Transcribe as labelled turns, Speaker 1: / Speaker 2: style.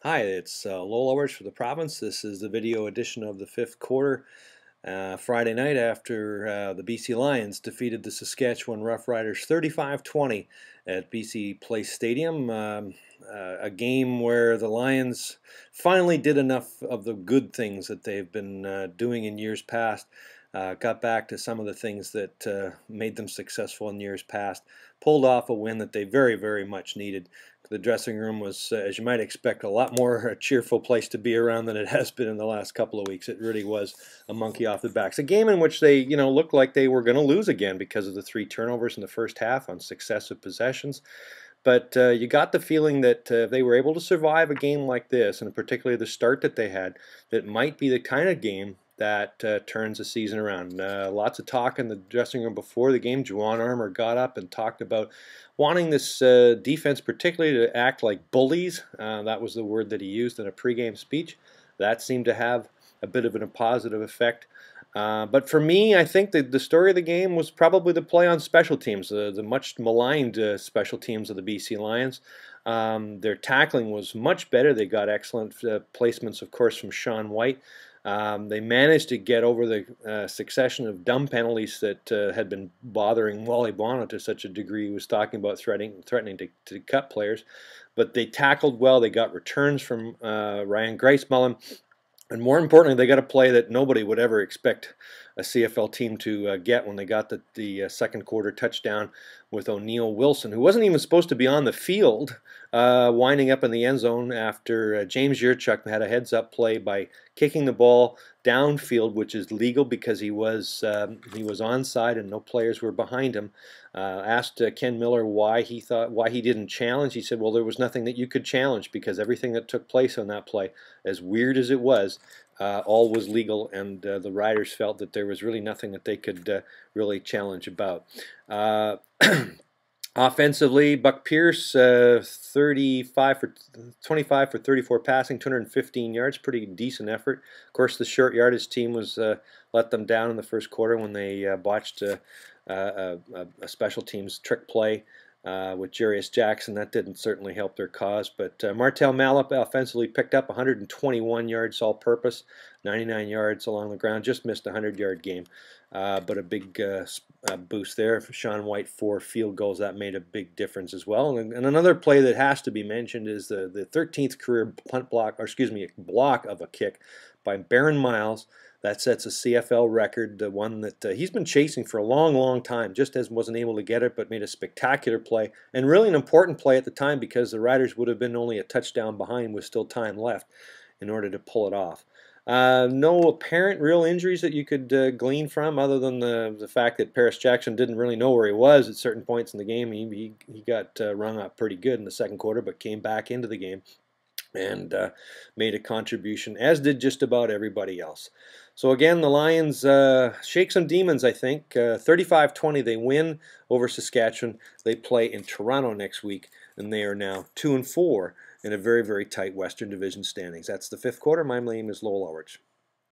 Speaker 1: Hi, it's Lowell Edwards for the province. This is the video edition of the fifth quarter. Friday night after the BC Lions defeated the Saskatchewan Roughriders 35-20 at BC Place Stadium. A game where the Lions finally did enough of the good things that they've been doing in years past. Got back to some of the things that made them successful in years past. Pulled off a win that they very, very much needed. The dressing room was, as you might expect, a lot more a cheerful place to be around than it has been in the last couple of weeks. It really was a monkey off the back. It's a game in which they, looked like they were going to lose again because of the 3 turnovers in the first half on successive possessions. But you got the feeling that if they were able to survive a game like this, and particularly the start that they had, that might be the kind of game that turns the season around. Lots of talk in the dressing room before the game. Juwan Armour got up and talked about wanting this defense particularly to act like bullies. That was the word that he used in a pregame speech. That seemed to have a bit of a positive effect. But for me, I think the story of the game was probably the play on special teams, the much maligned special teams of the BC Lions. Their tackling was much better. They got excellent placements, of course, from Sean White. They managed to get over the succession of dumb penalties that had been bothering Wally Bono to such a degree. He was talking about threatening to cut players. But they tackled well. They got returns from Ryan Grice-Mullen. And more importantly, they got a play that nobody would ever expect a CFL team to get when they got the second quarter touchdown with O'Neal Wilson, who wasn't even supposed to be on the field, winding up in the end zone after James Yurchuk had a heads-up play by kicking the ball downfield, which is legal because he was onside and no players were behind him. Asked Ken Miller why he didn't challenge. He said, "Well, there was nothing that you could challenge because everything that took place on that play, as weird as it was, all was legal, and the riders felt that there was really nothing that they could really challenge about." Offensively, Buck Pierce, 25 for 34 passing, 215 yards, pretty decent effort. Of course, the short yardage team was let them down in the first quarter when they botched a special teams trick play with Jarius Jackson. That didn't certainly help their cause, but Martel Malap offensively picked up 121 yards all-purpose, 99 yards along the ground, just missed a 100-yard game, but a big boost there. Sean White, 4 field goals, that made a big difference as well. And another play that has to be mentioned is the 13th career block of a kick by Baron Miles. That sets a CFL record, the one that he's been chasing for a long, long time, just as wasn't able to get it, but made a spectacular play, and really an important play at the time because the Riders would have been only a touchdown behind with still time left in order to pull it off. No apparent real injuries that you could glean from, other than the fact that Paris Jackson didn't really know where he was at certain points in the game. He got rung up pretty good in the second quarter, but came back into the game and made a contribution, as did just about everybody else. So again, the Lions shake some demons, I think. 35-20, they win over Saskatchewan. They play in Toronto next week, and they are now 2-4 in a very, very tight Western Division standings. That's the fifth quarter. My name is Lowell Edwards.